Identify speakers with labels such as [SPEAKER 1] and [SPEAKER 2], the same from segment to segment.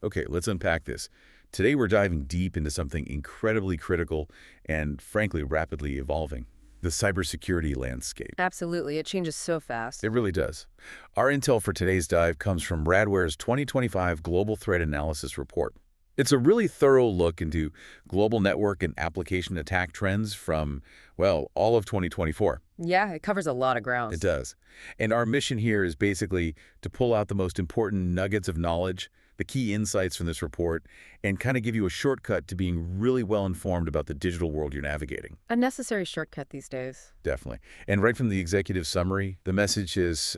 [SPEAKER 1] Okay, let's unpack this. Today we're diving deep into something incredibly critical and, frankly, rapidly evolving: the cybersecurity landscape.
[SPEAKER 2] Absolutely. It changes so fast.
[SPEAKER 1] It really does. Our intel for today's dive comes from Radware's 2025 Global Threat Analysis Report. It's a really thorough look into global network and application attack trends from, well, all of 2024.
[SPEAKER 2] Yeah, it covers a lot of
[SPEAKER 1] It
[SPEAKER 2] ground.
[SPEAKER 1] does. And our mission here is basically to pull out the most important nuggets of knowledge, the key insights from this report, and kind of give you a shortcut to being really well informed about the digital world you're navigating.
[SPEAKER 2] A necessary shortcut these days.
[SPEAKER 1] Definitely. And right from the executive summary, the message is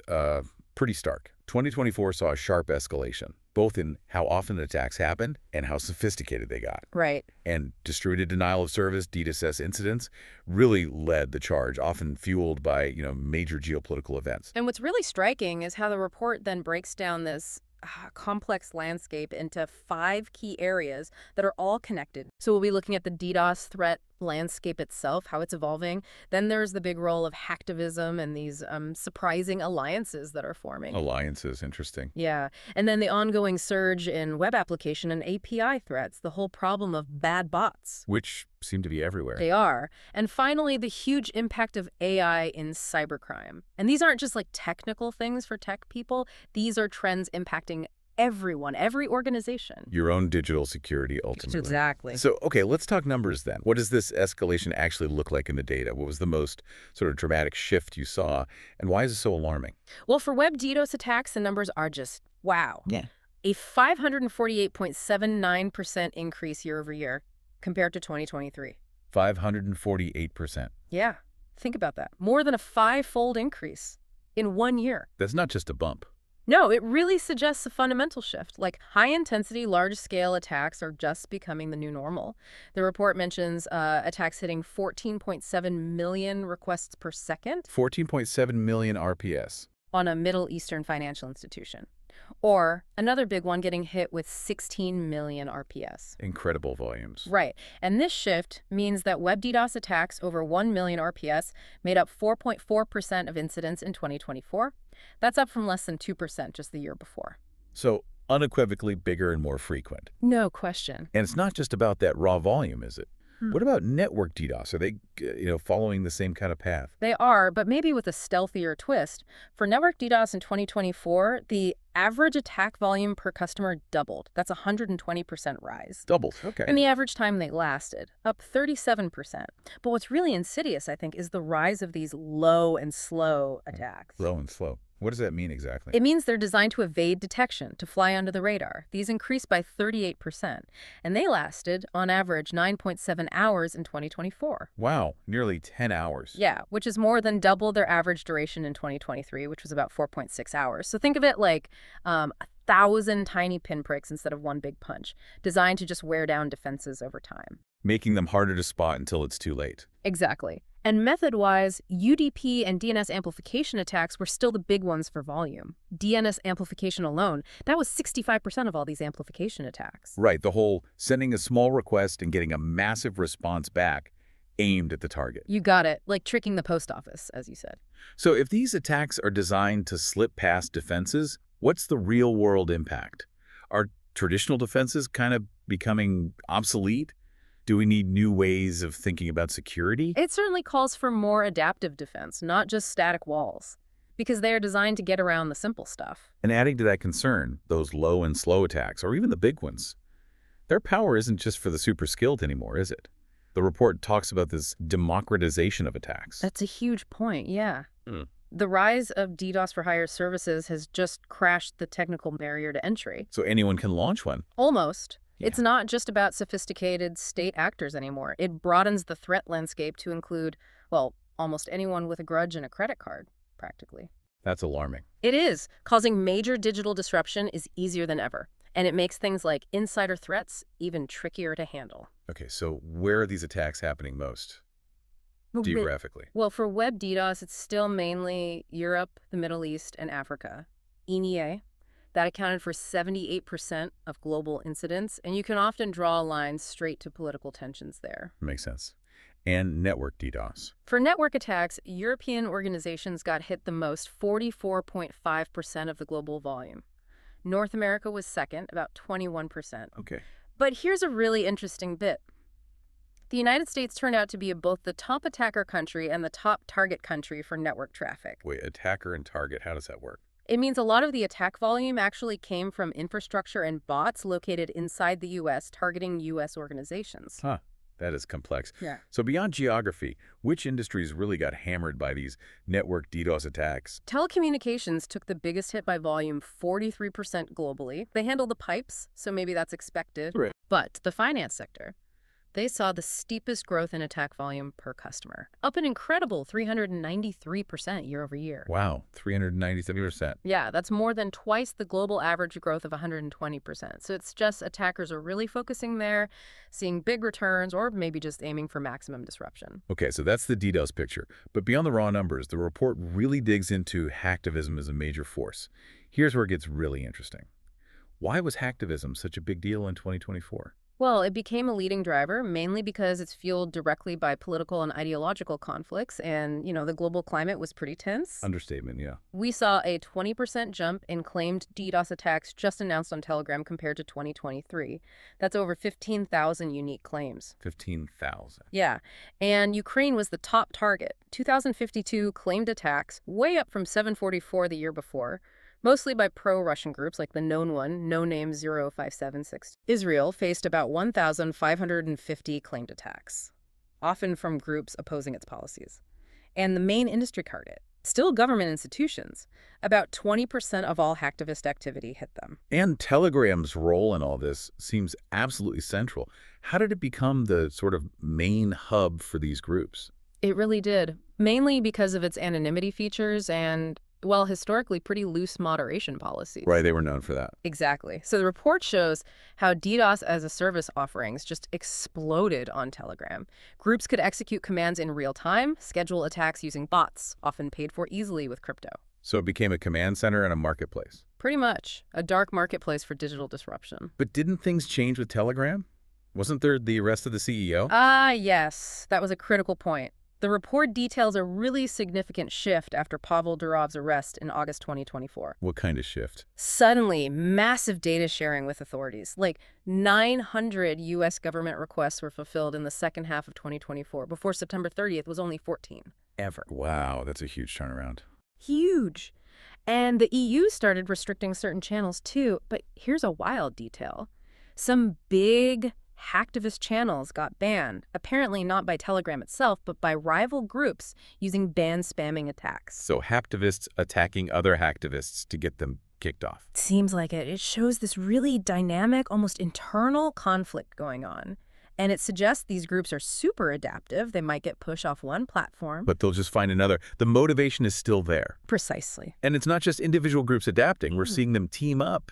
[SPEAKER 1] pretty stark. 2024 saw a sharp escalation, both in how often attacks happened and how sophisticated they got.
[SPEAKER 2] Right.
[SPEAKER 1] And distributed denial of service, DDoS incidents, really led the charge, often fueled by, major geopolitical events.
[SPEAKER 2] And what's really striking is how the report then breaks down this complex landscape into 5 key areas that are all connected. So we'll be looking at the DDoS threat landscape itself, how it's evolving. Then there's the big role of hacktivism and these surprising alliances that are forming.
[SPEAKER 1] Alliances, interesting.
[SPEAKER 2] Yeah. And then the ongoing surge in web application and API threats, the whole problem of bad bots.
[SPEAKER 1] Which seem to be everywhere.
[SPEAKER 2] They are. And finally, the huge impact of AI in cybercrime. And these aren't just like technical things for tech people. These are trends impacting everyone, every organization.
[SPEAKER 1] Your own digital security, ultimately.
[SPEAKER 2] Exactly.
[SPEAKER 1] So, okay, let's talk numbers then. What does this escalation actually look like in the data? What was the most sort of dramatic shift you saw, and why is it so alarming?
[SPEAKER 2] Well, for web DDoS attacks, the numbers are just wow.
[SPEAKER 1] Yeah.
[SPEAKER 2] A 548.79% increase year over year compared to 2023.
[SPEAKER 1] 548%.
[SPEAKER 2] Yeah, think about that. More than a 5-fold increase in 1 year.
[SPEAKER 1] That's not just a bump.
[SPEAKER 2] No, it really suggests a fundamental shift. Like high-intensity, large-scale attacks are just becoming the new normal. The report mentions attacks hitting 14.7 million requests per second
[SPEAKER 1] 14.7 million RPS.
[SPEAKER 2] on a Middle Eastern financial institution. Or another big one getting hit with 16 million RPS.
[SPEAKER 1] Incredible volumes.
[SPEAKER 2] Right. And this shift means that web DDoS attacks over 1 million RPS made up 4.4% of incidents in 2024. That's up from less than 2% just the year before.
[SPEAKER 1] So, unequivocally bigger and more frequent.
[SPEAKER 2] No question.
[SPEAKER 1] And it's not just about that raw volume, is it? What about network DDoS? Are they, following the same kind of path?
[SPEAKER 2] They are, but maybe with a stealthier twist. For network DDoS in 2024, the average attack volume per customer doubled. That's a 120% rise.
[SPEAKER 1] Doubled. Okay.
[SPEAKER 2] And the average time they lasted, up 37%. But what's really insidious, I think, is the rise of these low and slow attacks.
[SPEAKER 1] Low and slow. What does that mean exactly?
[SPEAKER 2] It means they're designed to evade detection, to fly under the radar. These increased by 38%, and they lasted, on average, 9.7 hours in 2024.
[SPEAKER 1] Wow, nearly 10 hours.
[SPEAKER 2] Yeah, which is more than double their average duration in 2023, which was about 4.6 hours. So think of it like 1,000 tiny pinpricks instead of one big punch, designed to just wear down defenses over time.
[SPEAKER 1] Making them harder to spot until it's too late.
[SPEAKER 2] Exactly. And method-wise, UDP and DNS amplification attacks were still the big ones for volume. DNS amplification alone, that was 65% of all these amplification attacks.
[SPEAKER 1] Right, the whole sending a small request and getting a massive response back aimed at the target.
[SPEAKER 2] You got it, like tricking the post office, as you said.
[SPEAKER 1] So if these attacks are designed to slip past defenses, what's the real-world impact? Are traditional defenses kind of becoming obsolete? Do we need new ways of thinking about security?
[SPEAKER 2] It certainly calls for more adaptive defense, not just static walls, because they are designed to get around the simple stuff.
[SPEAKER 1] And adding to that concern, those low and slow attacks, or even the big ones, their power isn't just for the super skilled anymore, is it? The report talks about this democratization of attacks.
[SPEAKER 2] That's a huge point, yeah.
[SPEAKER 1] Mm.
[SPEAKER 2] The rise of DDoS for hire services has just crashed the technical barrier to entry.
[SPEAKER 1] So anyone can launch one.
[SPEAKER 2] Almost.
[SPEAKER 1] Yeah.
[SPEAKER 2] It's not just about sophisticated state actors anymore. It broadens the threat landscape to include, well, almost anyone with a grudge and a credit card, practically.
[SPEAKER 1] That's alarming.
[SPEAKER 2] It is. Causing major digital disruption is easier than ever. And it makes things like insider threats even trickier to handle.
[SPEAKER 1] Okay, so where are these attacks happening most? Geographically.
[SPEAKER 2] Well, for web DDoS, it's still mainly Europe, the Middle East, and Africa. EMEA. That accounted for 78% of global incidents, and you can often draw lines straight to political tensions there.
[SPEAKER 1] Makes sense. And network DDoS.
[SPEAKER 2] For network attacks, European organizations got hit the most, 44.5% of the global volume. North America was second, about 21%.
[SPEAKER 1] Okay.
[SPEAKER 2] But here's a really interesting bit. The United States turned out to be both the top attacker country and the top target country for network traffic.
[SPEAKER 1] Wait, attacker and target, how does that work?
[SPEAKER 2] It means a lot of the attack volume actually came from infrastructure and bots located inside the U.S. targeting U.S. organizations.
[SPEAKER 1] Huh. That is complex.
[SPEAKER 2] Yeah.
[SPEAKER 1] So beyond geography, which industries really got hammered by these network DDoS attacks?
[SPEAKER 2] Telecommunications took the biggest hit by volume, 43% globally. They handle the pipes, so maybe that's expected.
[SPEAKER 1] Right.
[SPEAKER 2] But the finance sector, they saw the steepest growth in attack volume per customer, up an incredible 393% year over year.
[SPEAKER 1] Wow, 397%.
[SPEAKER 2] Yeah, that's more than twice the global average growth of 120%. So it's just attackers are really focusing there, seeing big returns, or maybe just aiming for maximum disruption.
[SPEAKER 1] Okay, so that's the DDoS picture. But beyond the raw numbers, the report really digs into hacktivism as a major force. Here's where it gets really interesting. Why was hacktivism such a big deal in 2024?
[SPEAKER 2] Well, it became a leading driver mainly because it's fueled directly by political and ideological conflicts, and, the global climate was pretty tense.
[SPEAKER 1] Understatement, yeah.
[SPEAKER 2] We saw a 20% jump in claimed DDoS attacks just announced on Telegram compared to 2023. That's over 15,000 unique claims.
[SPEAKER 1] 15,000.
[SPEAKER 2] Yeah, and Ukraine was the top target. 2,052 claimed attacks, way up from 744 the year before. Mostly by pro-Russian groups like the known one, no name 0576. Israel faced about 1,550 claimed attacks, often from groups opposing its policies. And the main industry target, still government institutions. About 20% of all hacktivist activity hit them.
[SPEAKER 1] And Telegram's role in all this seems absolutely central. How did it become the sort of main hub for these groups?
[SPEAKER 2] It really did, mainly because of its anonymity features and, well, historically pretty loose moderation policies.
[SPEAKER 1] Right, they were known for that.
[SPEAKER 2] Exactly. So the report shows how DDoS as a service offerings just exploded on Telegram. Groups could execute commands in real time, schedule attacks using bots, often paid for easily with crypto.
[SPEAKER 1] So it became a command center and a marketplace.
[SPEAKER 2] Pretty much. A dark marketplace for digital disruption.
[SPEAKER 1] But didn't things change with Telegram? Wasn't there the arrest of the CEO?
[SPEAKER 2] Yes. That was a critical point. The report details a really significant shift after Pavel Durov's arrest in August 2024.
[SPEAKER 1] What kind of shift?
[SPEAKER 2] Suddenly, massive data sharing with authorities. Like 900 U.S. government requests were fulfilled in the second half of 2024. Before September 30th was only 14. Ever.
[SPEAKER 1] Wow, that's a huge turnaround.
[SPEAKER 2] Huge. And the EU started restricting certain channels too. But here's a wild detail. Some big hacktivist channels got banned, apparently not by Telegram itself, but by rival groups using ban spamming attacks.
[SPEAKER 1] So hacktivists attacking other hacktivists to get them kicked off.
[SPEAKER 2] Seems like it. It shows this really dynamic, almost internal conflict going on. And it suggests these groups are super adaptive. They might get pushed off one platform.
[SPEAKER 1] But they'll just find another. The motivation is still there.
[SPEAKER 2] Precisely.
[SPEAKER 1] And it's not just individual groups adapting. We're seeing them team up,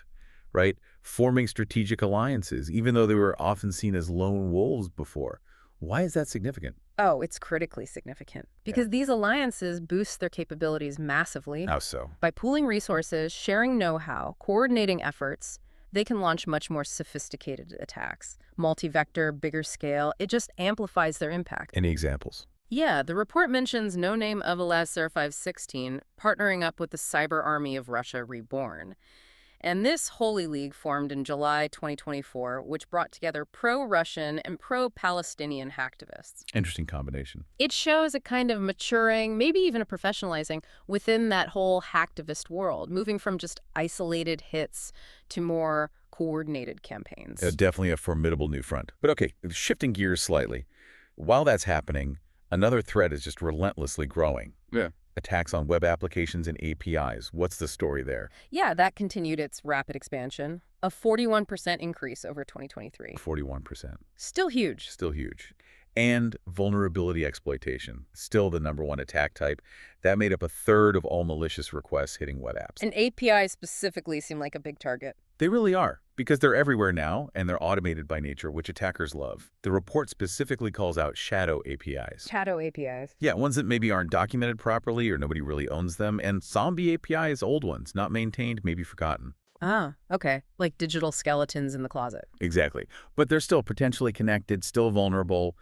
[SPEAKER 1] right? Forming strategic alliances, even though they were often seen as lone wolves before. Why is that significant?
[SPEAKER 2] Oh, it's critically significant. Because these alliances boost their capabilities massively.
[SPEAKER 1] How so?
[SPEAKER 2] By pooling resources, sharing know-how, coordinating efforts, they can launch much more sophisticated attacks. Multi-vector, bigger scale, it just amplifies their impact.
[SPEAKER 1] Any examples?
[SPEAKER 2] Yeah, the report mentions no name Avalaz 0516 partnering up with the Cyber Army of Russia Reborn. And this Holy League formed in July 2024, which brought together pro-Russian and pro-Palestinian hacktivists.
[SPEAKER 1] Interesting combination.
[SPEAKER 2] It shows a kind of maturing, maybe even a professionalizing within that whole hacktivist world, moving from just isolated hits to more coordinated campaigns.
[SPEAKER 1] Definitely a formidable new front. But okay, shifting gears slightly. While that's happening, another threat is just relentlessly growing. Yeah. Attacks on web applications and APIs. What's the story there?
[SPEAKER 2] Yeah, that continued its rapid expansion. A 41% increase over 2023.
[SPEAKER 1] 41%.
[SPEAKER 2] Still huge.
[SPEAKER 1] Still huge. And vulnerability exploitation, still the #1 attack type. That made up a third of all malicious requests hitting web apps.
[SPEAKER 2] And APIs specifically seem like a big target.
[SPEAKER 1] They really are, because they're everywhere now, and they're automated by nature, which attackers love. The report specifically calls out shadow APIs.
[SPEAKER 2] Shadow APIs.
[SPEAKER 1] Yeah, ones that maybe aren't documented properly or nobody really owns them, and zombie APIs, old ones, not maintained, maybe forgotten.
[SPEAKER 2] Ah, okay. Like digital skeletons in the closet.
[SPEAKER 1] Exactly. But they're still potentially connected, still vulnerable.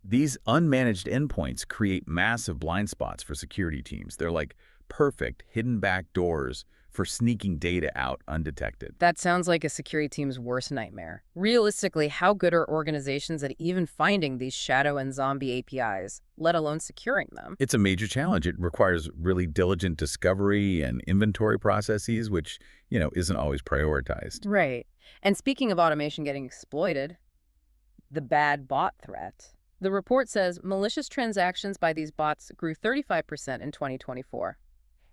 [SPEAKER 1] These unmanaged endpoints create massive blind spots for security teams. They're like perfect hidden back doors for sneaking data out undetected.
[SPEAKER 2] That sounds like a security team's worst nightmare. Realistically, how good are organizations at even finding these shadow and zombie APIs, let alone securing them?
[SPEAKER 1] It's a major challenge. It requires really diligent discovery and inventory processes, which, isn't always prioritized.
[SPEAKER 2] Right. And speaking of automation getting exploited, the bad bot threat. The report says malicious transactions by these bots grew 35% in 2024,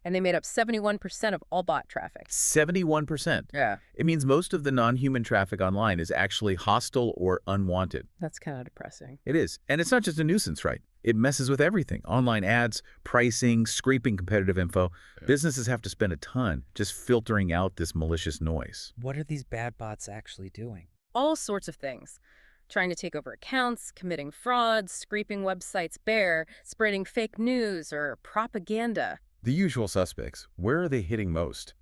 [SPEAKER 2] and they made up 71% of all bot traffic.
[SPEAKER 1] 71%.
[SPEAKER 2] Yeah.
[SPEAKER 1] It means most of the non-human traffic online is actually hostile or unwanted.
[SPEAKER 2] That's kind of depressing.
[SPEAKER 1] It is. And it's not just a nuisance, right? It messes with everything. Online ads, pricing, scraping competitive info.
[SPEAKER 3] Yeah.
[SPEAKER 1] Businesses have to spend a ton just filtering out this malicious noise.
[SPEAKER 3] What are these bad bots actually doing?
[SPEAKER 2] All sorts of things. Trying to take over accounts, committing fraud, scraping websites bare, spreading fake news or propaganda.
[SPEAKER 1] The usual suspects. Where are they hitting most?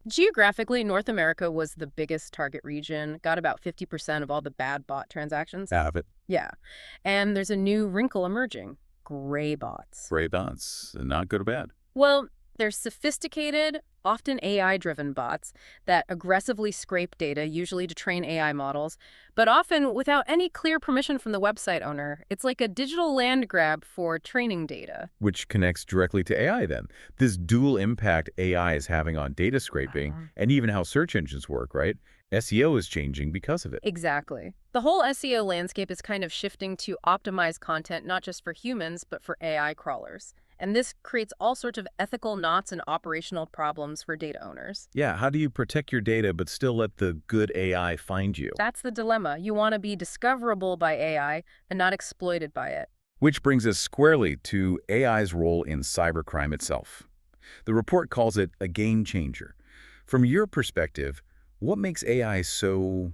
[SPEAKER 2] Geographically, North America was the biggest target region, got about 50% of all the bad bot transactions.
[SPEAKER 1] Have it.
[SPEAKER 2] Yeah. And there's a new wrinkle emerging: gray bots.
[SPEAKER 1] Gray bots. Not good or bad.
[SPEAKER 2] Well, they're sophisticated, often AI-driven bots that aggressively scrape data, usually to train AI models, but often without any clear permission from the website owner. It's like a digital land grab for training data.
[SPEAKER 1] Which connects directly to AI then. This dual impact AI is having on data scraping and even how search engines work, right? SEO is changing because of it.
[SPEAKER 2] Exactly. The whole SEO landscape is kind of shifting to optimize content not just for humans, but for AI crawlers. And this creates all sorts of ethical knots and operational problems for data owners.
[SPEAKER 1] Yeah, how do you protect your data but still let the good AI find you?
[SPEAKER 2] That's the dilemma. You want to be discoverable by AI and not exploited by it.
[SPEAKER 1] Which brings us squarely to AI's role in cybercrime itself. The report calls it a game changer. From your perspective, what makes AI so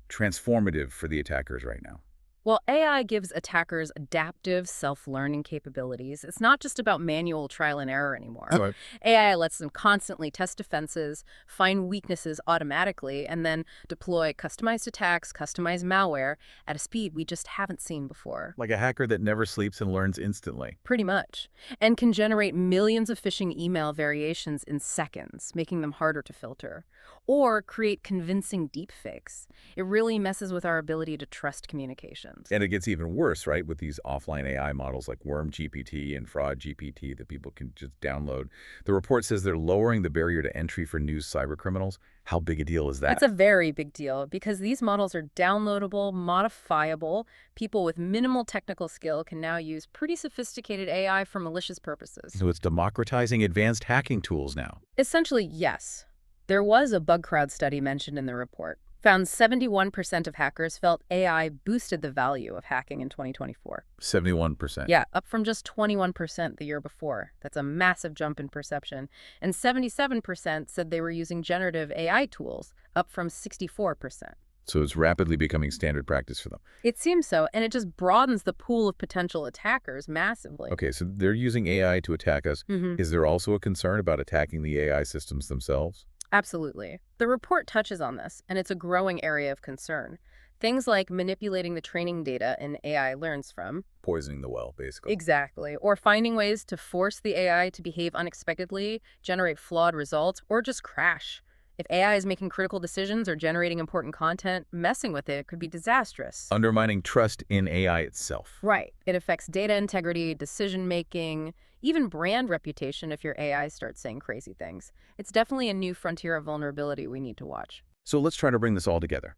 [SPEAKER 1] transformative for the attackers right now?
[SPEAKER 2] Well, AI gives attackers adaptive self-learning capabilities. It's not just about manual trial and error anymore.
[SPEAKER 1] Right.
[SPEAKER 2] AI lets them constantly test defenses, find weaknesses automatically, and then deploy customized attacks, customized malware at a speed we just haven't seen before.
[SPEAKER 1] Like a hacker that never sleeps and learns instantly.
[SPEAKER 2] Pretty much. And can generate millions of phishing email variations in seconds, making them harder to filter. Or create convincing deepfakes. It really messes with our ability to trust communications.
[SPEAKER 1] And it gets even worse, right, with these offline AI models like Worm GPT and Fraud GPT that people can just download. The report says they're lowering the barrier to entry for new cybercriminals. How big a deal is that?
[SPEAKER 2] That's a very big deal because these models are downloadable, modifiable. People with minimal technical skill can now use pretty sophisticated AI for malicious purposes.
[SPEAKER 1] So it's democratizing advanced hacking tools now.
[SPEAKER 2] Essentially, yes. There was a bug crowd study mentioned in the report. Found 71% of hackers felt AI boosted the value of hacking in 2024.
[SPEAKER 1] 71%.
[SPEAKER 2] Yeah, up from just 21% the year before. That's a massive jump in perception. And 77% said they were using generative AI tools, up from 64%.
[SPEAKER 1] So it's rapidly becoming standard practice for them.
[SPEAKER 2] It seems so, and it just broadens the pool of potential attackers massively.
[SPEAKER 1] Okay, so they're using AI to attack us. Is there also a concern about attacking the AI systems themselves?
[SPEAKER 2] Absolutely. The report touches on this, and it's a growing area of concern. Things like manipulating the training data an AI learns from.
[SPEAKER 1] Poisoning the well, basically.
[SPEAKER 2] Exactly. Or finding ways to force the AI to behave unexpectedly, generate flawed results, or just crash. If AI is making critical decisions or generating important content, messing with it could be disastrous.
[SPEAKER 1] Undermining trust in AI itself.
[SPEAKER 2] Right. It affects data integrity, decision-making, even brand reputation if your AI starts saying crazy things. It's definitely a new frontier of vulnerability we need to watch.
[SPEAKER 1] So let's try to bring this all together.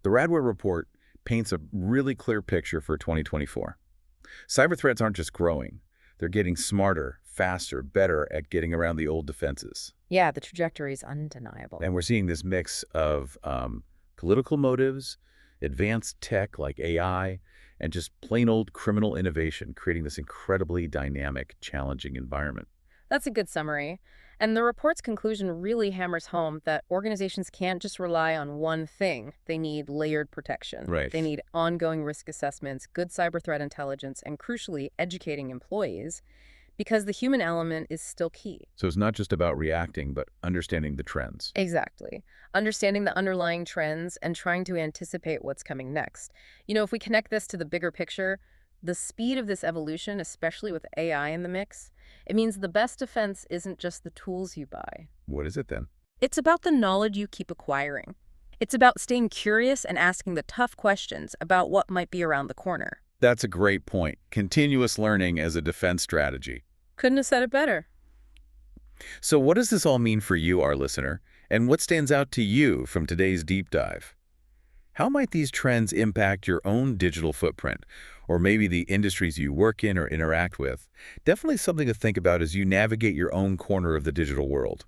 [SPEAKER 1] The Radware report paints a really clear picture for 2024. Cyber threats aren't just growing. They're getting smarter, faster, better at getting around the old defenses.
[SPEAKER 2] Yeah, the trajectory is undeniable.
[SPEAKER 1] And we're seeing this mix of political motives, advanced tech like AI, and just plain old criminal innovation, creating this incredibly dynamic, challenging environment.
[SPEAKER 2] That's a good summary. And the report's conclusion really hammers home that organizations can't just rely on one thing. They need layered protection.
[SPEAKER 1] Right.
[SPEAKER 2] They need ongoing risk assessments, good cyber threat intelligence, and crucially, educating employees, because the human element is still key.
[SPEAKER 1] So it's not just about reacting, but understanding the trends.
[SPEAKER 2] Exactly. Understanding the underlying trends and trying to anticipate what's coming next. You know, if we connect this to the bigger picture, the speed of this evolution, especially with AI in the mix, it means the best defense isn't just the tools you buy.
[SPEAKER 1] What is it then?
[SPEAKER 2] It's about the knowledge you keep acquiring. It's about staying curious and asking the tough questions about what might be around the corner.
[SPEAKER 1] That's a great point. Continuous learning as a defense strategy.
[SPEAKER 2] Couldn't have said it better.
[SPEAKER 1] So what does this all mean for you, our listener? And what stands out to you from today's deep dive? How might these trends impact your own digital footprint, or maybe the industries you work in or interact with? Definitely something to think about as you navigate your own corner of the digital world.